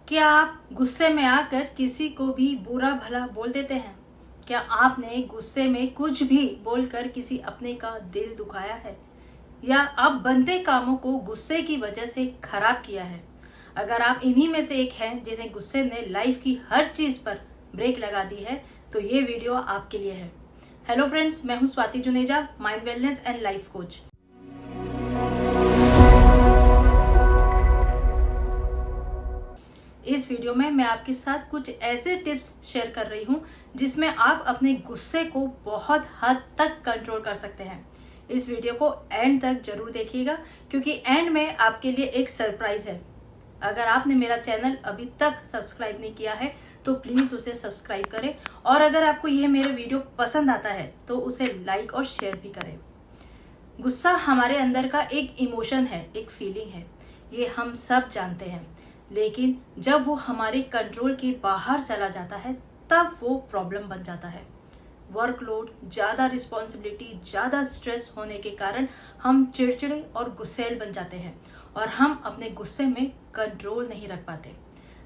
क्या आप गुस्से में आकर किसी को भी बुरा भला बोल देते हैं? क्या आपने गुस्से में कुछ भी बोलकर किसी अपने का दिल दुखाया है? या आप बनते कामों को गुस्से की वजह से खराब किया है? अगर आप इन्हीं में से एक हैं जिन्हें गुस्से ने लाइफ की हर चीज पर ब्रेक लगा दी है, तो ये वीडियो आपके लिए है। हेलो फ्रेंड्स, मैं हूं Swati Juneja, mind wellness and life coach. इस वीडियो में मैं आपके साथ कुछ ऐसे टिप्स शेयर कर रही हूँ जिसमें आप अपने गुस्से को बहुत हद तक कंट्रोल कर सकते हैं। इस वीडियो को एंड तक जरूर देखिएगा क्योंकि एंड में आपके लिए एक सरप्राइज है। अगर आपने मेरा चैनल अभी तक सब्सक्राइब नहीं किया है तो प्लीज उसे सब्सक्राइब करें, और अगर आपको यह मेरा वीडियो पसंद आता है तो उसे लाइक और शेयर भी करें। गुस्सा हमारे अंदर का एक इमोशन है, एक फीलिंग है, ये हम सब जानते हैं। लेकिन जब वो हमारे कंट्रोल के बाहर चला जाता है तब वो प्रॉब्लम बन जाता है। वर्कलोड, ज्यादा रिस्पॉन्सिबिलिटी, ज्यादा स्ट्रेस होने के कारण हम चिड़चिड़े और गुस्सैल बन जाते हैं और हम अपने गुस्से में कंट्रोल नहीं रख पाते।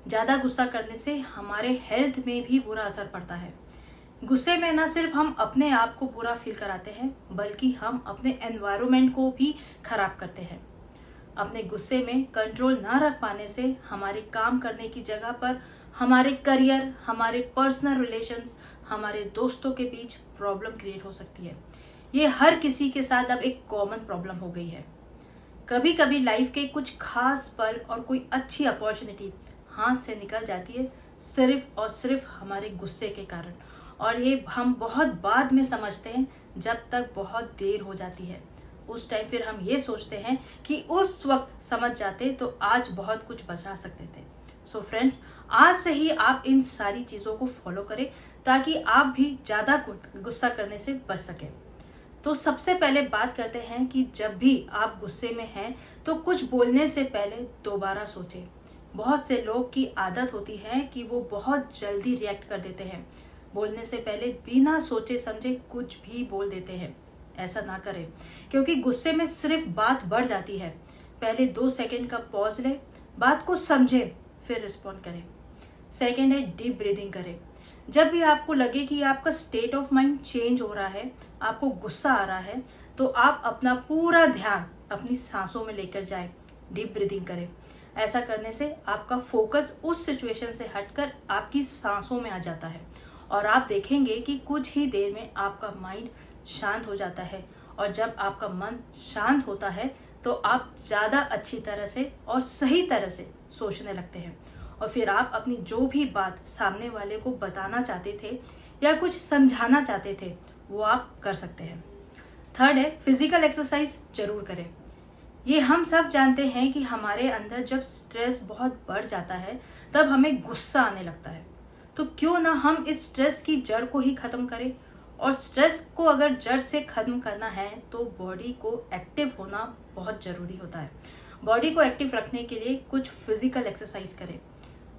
ज्यादा गुस्सा करने से हमारे हेल्थ में भी बुरा असर पड़ता है। गुस्से में न सिर्फ हम अपने आप को बुरा फील कराते हैं बल्कि हम अपने एनवायरनमेंट को भी खराब करते हैं। अपने गुस्से में कंट्रोल न रख पाने से हमारे काम करने की जगह पर हमारे करियर, हमारे पर्सनल रिलेशंस, हमारे दोस्तों के बीच प्रॉब्लम क्रिएट हो सकती है। ये हर किसी के साथ अब एक कॉमन प्रॉब्लम हो गई है। कभी कभी लाइफ के कुछ खास पल और कोई अच्छी अपॉर्चुनिटी हाथ से निकल जाती है सिर्फ और सिर्फ हमारे गुस्से के कारण, और ये हम बहुत बाद में समझते हैं जब तक बहुत देर हो जाती है। उस टाइम फिर हम ये सोचते हैं कि उस वक्त समझ जाते तो आज बहुत कुछ बचा सकते थे। सो फ्रेंड्स, आज से ही आप इन सारी चीजों को फॉलो करें ताकि आप भी ज्यादा गुस्सा करने से बच सके। तो सबसे पहले बात करते हैं कि जब भी आप गुस्से में हैं तो कुछ बोलने से पहले दोबारा सोचें। बहुत से लोग की आदत होती है कि वो बहुत जल्दी रिएक्ट कर देते हैं, बोलने से पहले बिना सोचे समझे कुछ भी बोल देते हैं। ऐसा ना करें क्योंकि गुस्से में सिर्फ बात बढ़ जाती है। पहले 2 सेकंड का पॉज लें, बात को समझें, फिर रिस्पॉन्ड करें। सेकंड है डीप ब्रीदिंग करें। जब भी आपको लगे कि आपका स्टेट ऑफ माइंड चेंज हो रहा है, आपको गुस्सा आ रहा है, तो आप अपना पूरा ध्यान अपनी सांसों में लेकर जाएं। डीप ब्रीदिंग करें। ऐसा करने से आपका फोकस उस सिचुएशन से हटकर आपकी सांसों में आ जाता है और आप देखेंगे कि कुछ ही देर में आपका माइंड शांत हो जाता है। और जब आपका मन शांत होता है तो आप ज्यादा अच्छी तरह से और सही तरह से सोचने लगते हैं, और फिर आप अपनी जो भी बात सामने वाले को बताना चाहते थे या कुछ समझाना चाहते थे वो आप कर सकते हैं। थर्ड है फिजिकल एक्सरसाइज जरूर करें। ये हम सब जानते हैं कि हमारे अंदर जब स्ट्रेस बहुत बढ़ जाता है तब हमें गुस्सा आने लगता है। तो क्यों ना हम इस स्ट्रेस की जड़ को ही खत्म करें, और स्ट्रेस को अगर जड़ से खत्म करना है तो बॉडी को एक्टिव होना बहुत जरूरी होता है। बॉडी को एक्टिव रखने के लिए कुछ फिजिकल एक्सरसाइज करें।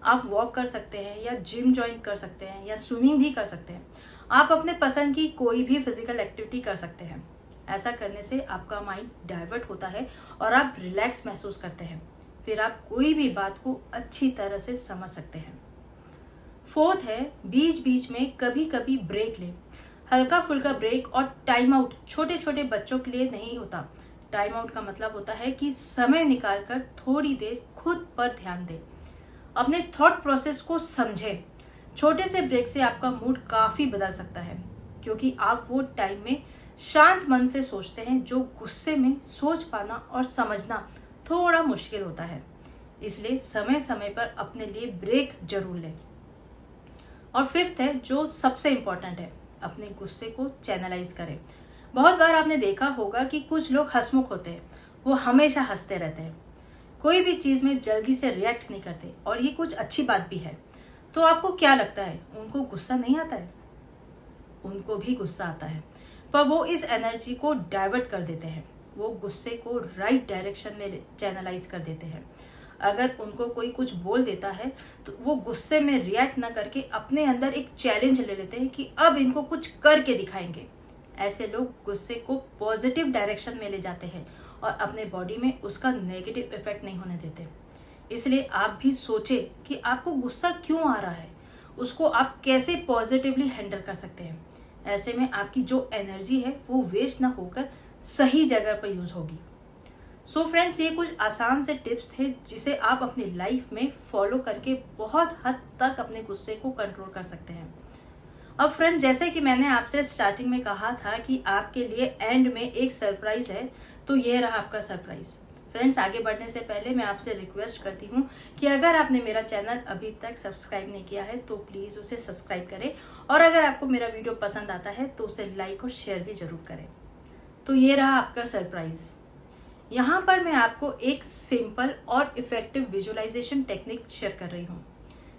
आप वॉक कर सकते हैं या जिम ज्वाइन कर सकते हैं या स्विमिंग भी कर सकते हैं। आप अपने पसंद की कोई भी फिजिकल एक्टिविटी कर सकते हैं। ऐसा करने से आपका माइंड डाइवर्ट होता है और आप रिलैक्स महसूस करते हैं। फिर आप कोई भी बात को अच्छी तरह से समझ सकते हैं। फोर्थ है बीच बीच में कभी कभी ब्रेक लें। हल्का फुल्का ब्रेक और टाइम आउट छोटे छोटे बच्चों के लिए नहीं होता। टाइम आउट का मतलब होता है कि समय निकालकर थोड़ी देर खुद पर ध्यान दें, अपने थॉट प्रोसेस को समझें। छोटे से ब्रेक से आपका मूड काफी बदल सकता है क्योंकि आप वो टाइम में शांत मन से सोचते हैं जो गुस्से में सोच पाना और समझना थोड़ा मुश्किल होता है। इसलिए समय समय पर अपने लिए ब्रेक जरूर लें। और फिफ्थ है जो सबसे इम्पोर्टेंट है, अपने गुस्से को चैनलाइज करें। बहुत बार आपने देखा होगा कि कुछ लोग हंसमुख होते हैं, वो हमेशा हंसते रहते हैं, कोई भी चीज में जल्दी से रिएक्ट नहीं करते, और ये कुछ अच्छी बात भी है। तो आपको क्या लगता है, उनको गुस्सा नहीं आता है? उनको भी गुस्सा आता है, पर वो इस एनर्जी को डाइवर्ट कर देते हैं। वो गुस्से को राइट डायरेक्शन में चैनलाइज कर देते हैं। अगर उनको कोई कुछ बोल देता है तो वो गुस्से में रिएक्ट ना करके अपने अंदर एक चैलेंज ले लेते हैं कि अब इनको कुछ करके दिखाएंगे। ऐसे लोग गुस्से को पॉजिटिव डायरेक्शन में ले जाते हैं और अपने बॉडी में उसका नेगेटिव इफेक्ट नहीं होने देते। इसलिए आप भी सोचें कि आपको गुस्सा क्यों आ रहा है, उसको आप कैसे पॉजिटिवली हैंडल कर सकते हैं। ऐसे में आपकी जो एनर्जी है वो वेस्ट ना होकर सही जगह पर यूज होगी। सो फ्रेंड्स, ये कुछ आसान से टिप्स थे जिसे आप अपनी लाइफ में फॉलो करके बहुत हद तक अपने गुस्से को कंट्रोल कर सकते हैं। अब फ्रेंड, जैसे कि मैंने आपसे स्टार्टिंग में कहा था कि आपके लिए एंड में एक सरप्राइज है, तो ये रहा आपका सरप्राइज। फ्रेंड्स, आगे बढ़ने से पहले मैं आपसे रिक्वेस्ट करती हूँ कि अगर आपने मेरा चैनल अभी तक सब्सक्राइब नहीं किया है तो प्लीज उसे सब्सक्राइब करें, और अगर आपको मेरा वीडियो पसंद आता है तो उसे लाइक और शेयर भी जरूर करें। तो ये रहा आपका सरप्राइज। यहाँ पर मैं आपको एक सिंपल और इफेक्टिव विजुअलाइजेशन टेक्निक शेयर कर रही हूँ,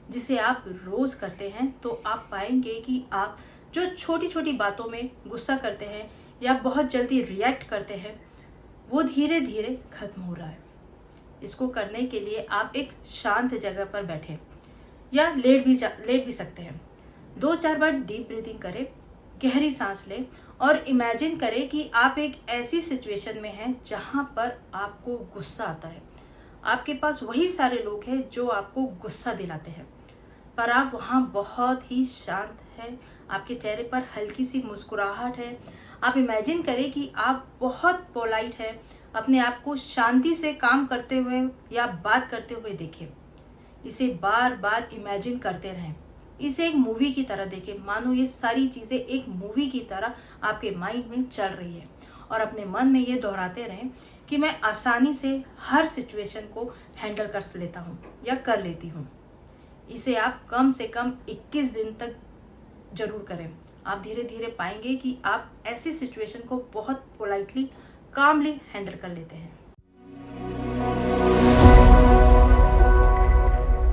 जिसे आप रोज करते हैं तो आप पाएंगे कि आप जो छोटी छोटी बातों में गुस्सा करते हैं या बहुत जल्दी रिएक्ट करते हैं, वो धीरे धीरे खत्म हो रहा है। इसको करने के लिए आप एक शांत जगह पर बैठे या लेट भी सकते हैं। 2-4 बार डीप ब्रीदिंग करें, गहरी सांस लें और इमेजिन करें कि आप एक ऐसी सिचुएशन में हैं जहां पर आपको गुस्सा आता है। आपके पास वही सारे लोग हैं जो आपको गुस्सा दिलाते हैं, पर आप वहां बहुत ही शांत हैं, आपके चेहरे पर हल्की सी मुस्कुराहट है। आप इमेजिन करें कि आप बहुत पोलाइट हैं, अपने आप को शांति से काम करते हुए या बात करते हुए देखें। इसे बार बार इमेजिन करते रहें, इसे एक मूवी की तरह देखें, मानो ये सारी चीजें एक मूवी की तरह आपके माइंड में चल रही है, और अपने मन में ये दोहराते रहें कि मैं आसानी से हर सिचुएशन को हैंडल कर लेता हूँ या कर लेती हूँ। इसे आप कम से कम 21 दिन तक जरूर करें। आप धीरे धीरे पाएंगे कि आप ऐसी सिचुएशन को बहुत पोलाइटली, कामली हैंडल कर लेते हैं।